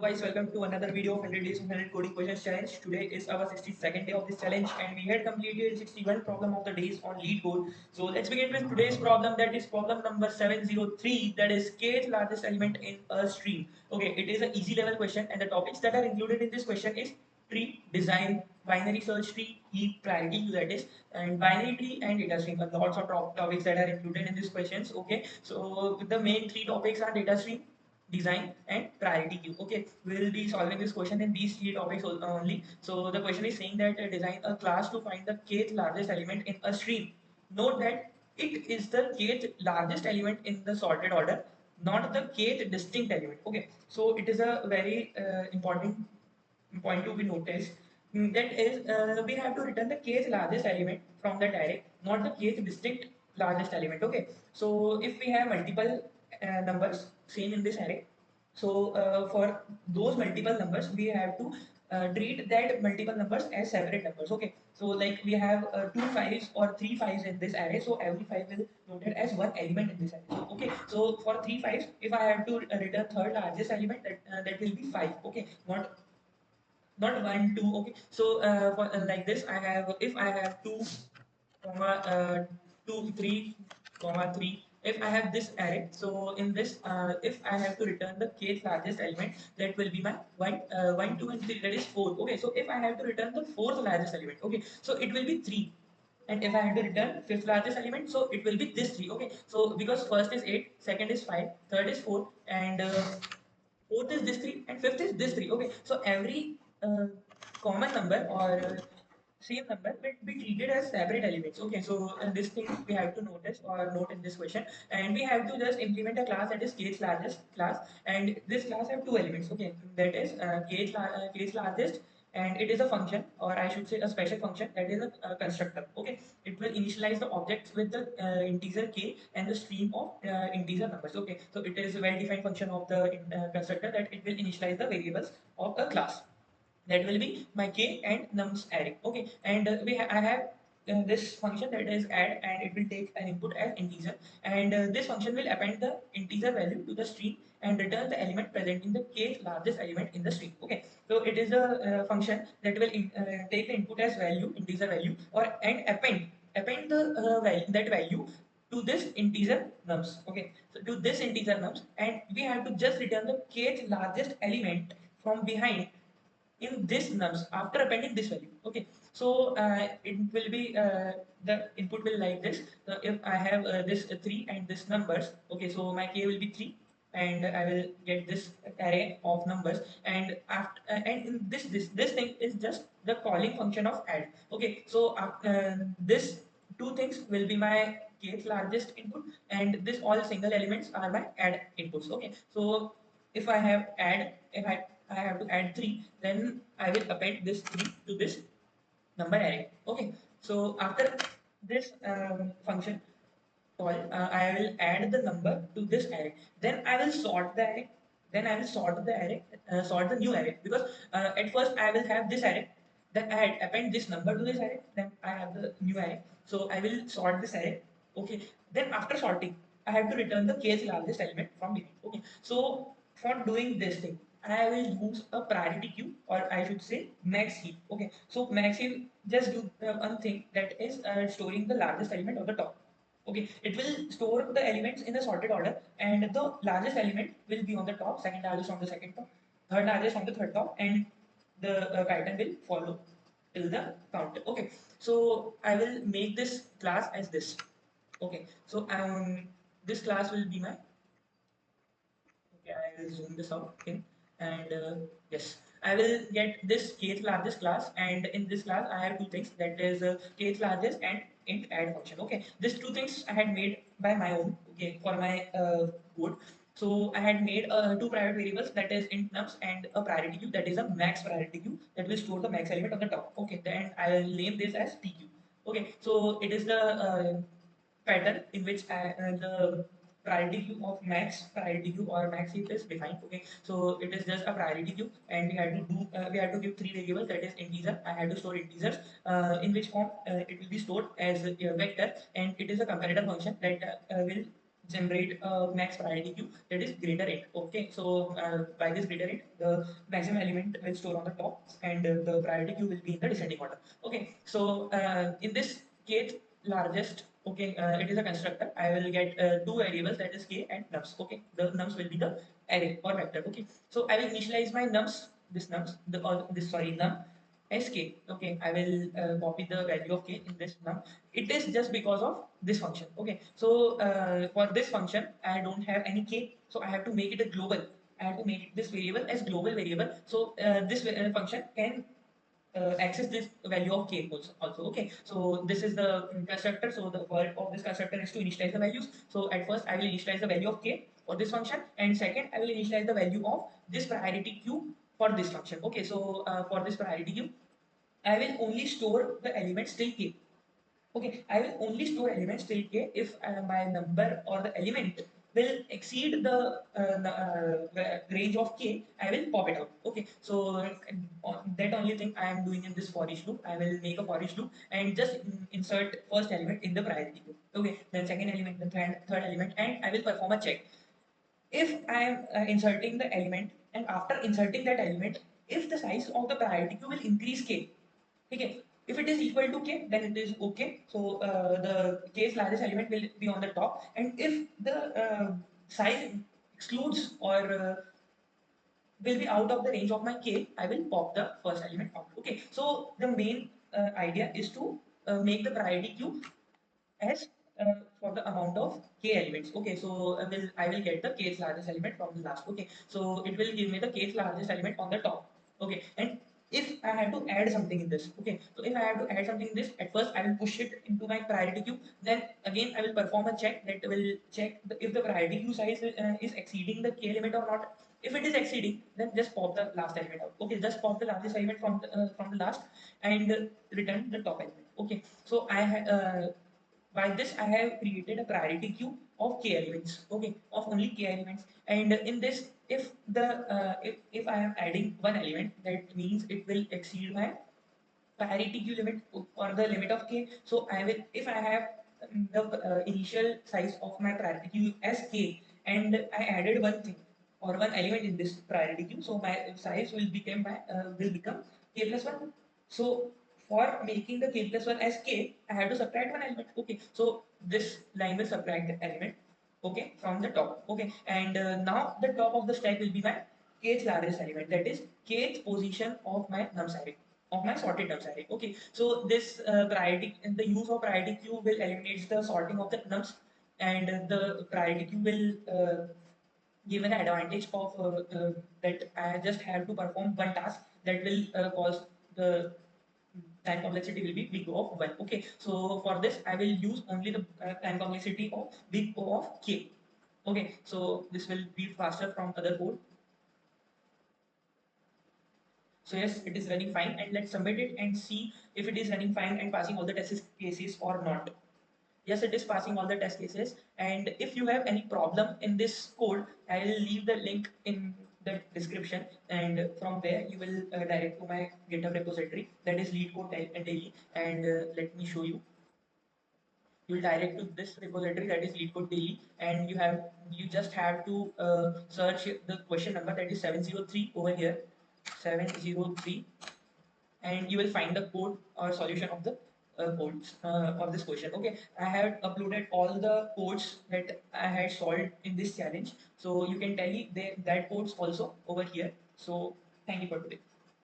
guys, welcome to another video of 100 days of 100 coding questions challenge. Today is our 62nd day of this challenge and we had completed 61 problem of the days on Leetcode. So let's begin with today's problem, that is problem number 703, that is kth largest element in a string. Okay, it is an easy level question and the topics that are included in this question is tree, design, binary search tree, heap, priority queue, that is, and binary tree and data stream. Lots of topics that are included in these questions. Okay, so the main three topics are data stream, design and priority queue. Okay, we will be solving this question in these three topics only. So the question is saying that design a class to find the kth largest element in a stream. Note that it is the kth largest element in the sorted order, not the kth distinct element. Okay, so it is a very important point to be noticed. That is, we have to return the kth largest element from that array, not the kth distinct largest element. Okay, so if we have multiple numbers same in this array, so for those multiple numbers we have to treat that multiple numbers as separate numbers. Okay, so like we have two fives or three fives in this array, so every five will noted as one element in this array. So, okay, so for three fives, if I have to return third largest element, that will be five. Okay, not one two. Okay, so for like this I have, if I have 2 comma 2 3 comma 3, if I have this array, so in this if I have to return the kth largest element, that will be my 1 2 and 3, that is 4. Okay, so if I have to return the fourth largest element, okay, so it will be 3. And if I had to return fifth largest element, so it will be this 3. Okay, so because first is 8, second is 5, third is 4, and fourth is this 3, and fifth is this 3. Okay, so every common number or same number will be treated as separate elements. Okay, so this thing we have to notice or note in this question, and we have to just implement a class that is kth largest class, and this class have two elements. Okay, that is kth largest, and it is a function, or I should say a special function, that is a constructor. Okay, it will initialize the objects with the integer k and the stream of integer numbers. Okay, so it is a well defined function of the constructor that it will initialize the variables of a class, that will be my k and nums array. Okay, and I have this function that is add, and it will take an input as integer, and this function will append the integer value to the string and return the element present in the kth largest element in the string. Okay, so it is a function that will take the input as value, integer value, or and append the value, that value, to this integer nums. Okay, so to this integer nums, and we have to just return the kth largest element from behind in this nums after appending this value. Okay, so it will be the input will like this. So if I have this 3 and this numbers, okay, so my k will be 3, and I will get this array of numbers, and after and in this thing is just the calling function of add. Okay, so this two things will be my kth largest input, and this all single elements are my add inputs. Okay, so if I have add, if I have to add 3, then I will append this 3 to this number array. Okay, so after this function call, I will add the number to this array. Then I will sort the array. Then I will sort the array, sort the new array, because at first I will have this array. Then I append this number to this array. Then I have the new array. So I will sort this array. Okay. Then after sorting, I have to return the kth largest element from beginning. Okay. So for doing this thing, I will use a priority queue, or I should say max heap. Okay. So max heap just do one thing, that is storing the largest element on the top. Okay, it will store the elements in a sorted order, and the largest element will be on the top, second largest on the second top, third largest on the third top, and the pattern will follow till the count. Okay, so I will make this class as this. Okay, so this class will be my, okay, I will zoom this out. Okay, and yes, I will get this kth largest class, and in this class I have two things, that is kth largest and int add function. Okay, these two things I had made by my own. Okay, for my code. So I had made two private variables, that is int nums, and a priority queue, that is a max priority queue, that will store the max element on the top. Okay, then I will name this as tq. Okay, so it is the pattern in which the priority queue of max priority queue or max heap is defined. Okay, so it is just a priority queue, and we had to do we had to give three variables, that is integer. I had to store integers, in which form it will be stored as a vector, and it is a comparator function that will generate a max priority queue that is greater int. Okay, so by this greater int, the maximum element will store on the top, and the priority queue will be in the descending order. Okay, so in this case, largest. Okay, it is a constructor. I will get two variables, that is k and nums. Okay, the nums will be the array or vector. Okay, so I will initialize my nums, this nums, the or this sorry num as k. Okay, I will copy the value of k in this num. It is just because of this function. Okay, so for this function, I don't have any k, so I have to make it a global. I have to make this variable as global variable. So this function can access this value of k also. Okay, so this is the constructor. So the work of this constructor is to initialize the values. So at first I will initialize the value of k for this function, and second I will initialize the value of this priority queue for this function. Okay, so for this priority queue, I will only store the elements till k. Okay, I will only store elements till k if my number or the element will exceed the range of k. I will pop it out. Okay, so that only thing I am doing in this for each loop. I will make a for each loop and just insert first element in the priority queue. Okay, then second element, the third element, and I will perform a check. If I am inserting the element, and after inserting that element, if the size of the priority queue will increase k. Okay, if it is equal to k, then it is okay. So the k's largest element will be on the top, and if the size excludes or will be out of the range of my k, I will pop the first element out. Okay, so the main idea is to make the priority queue as for the amount of k elements. Okay, so I will get the k's largest element from the last. Okay, so it will give me the k's largest element on the top. Okay, and if I have to add something in this, okay, so if I have to add something in this, at first I will push it into my priority queue. Then again I will perform a check that will check if the priority queue size is exceeding the k limit or not. If it is exceeding, then just pop the last element out. Okay, just pop the largest element from the last and return the top element. Okay, so by this I have created a priority queue of k elements. Okay, of only k elements. And in this, if if I am adding one element, that means it will exceed my priority queue limit or the limit of k. So I will, if I have the initial size of my priority queue as k, and I added one thing or one element in this priority queue, so my size will become k plus one. So for making the k plus one as k, I have to subtract one element. Okay, so this line will subtract the element. Okay, from the top. Okay, and now the top of the stack will be my kth largest element, that is kth position of my nums array, of my sorted nums array. Okay, so this priority, the use of priority queue will eliminate the sorting of the nums, and the priority queue will give an advantage of that I just have to perform one task that will cause the time complexity will be big O of 1. Okay, so for this I will use only the time complexity of big O of k. Okay, so this will be faster from other code. So yes, it is running fine, and let's submit it and see if it is running fine and passing all the test cases or not. Yes, it is passing all the test cases. And if you have any problem in this code, I will leave the link in the description, and from there you will direct to my GitHub repository, that is Leetcode daily. And let me show you. You will direct to this repository, that is Leetcode daily, and you just have to search the question number, that is 703 over here, 703, and you will find the code or solution of the codes of this question. Okay, I have uploaded all the codes that I had solved in this challenge, so you can tally that codes also over here. So thank you for today.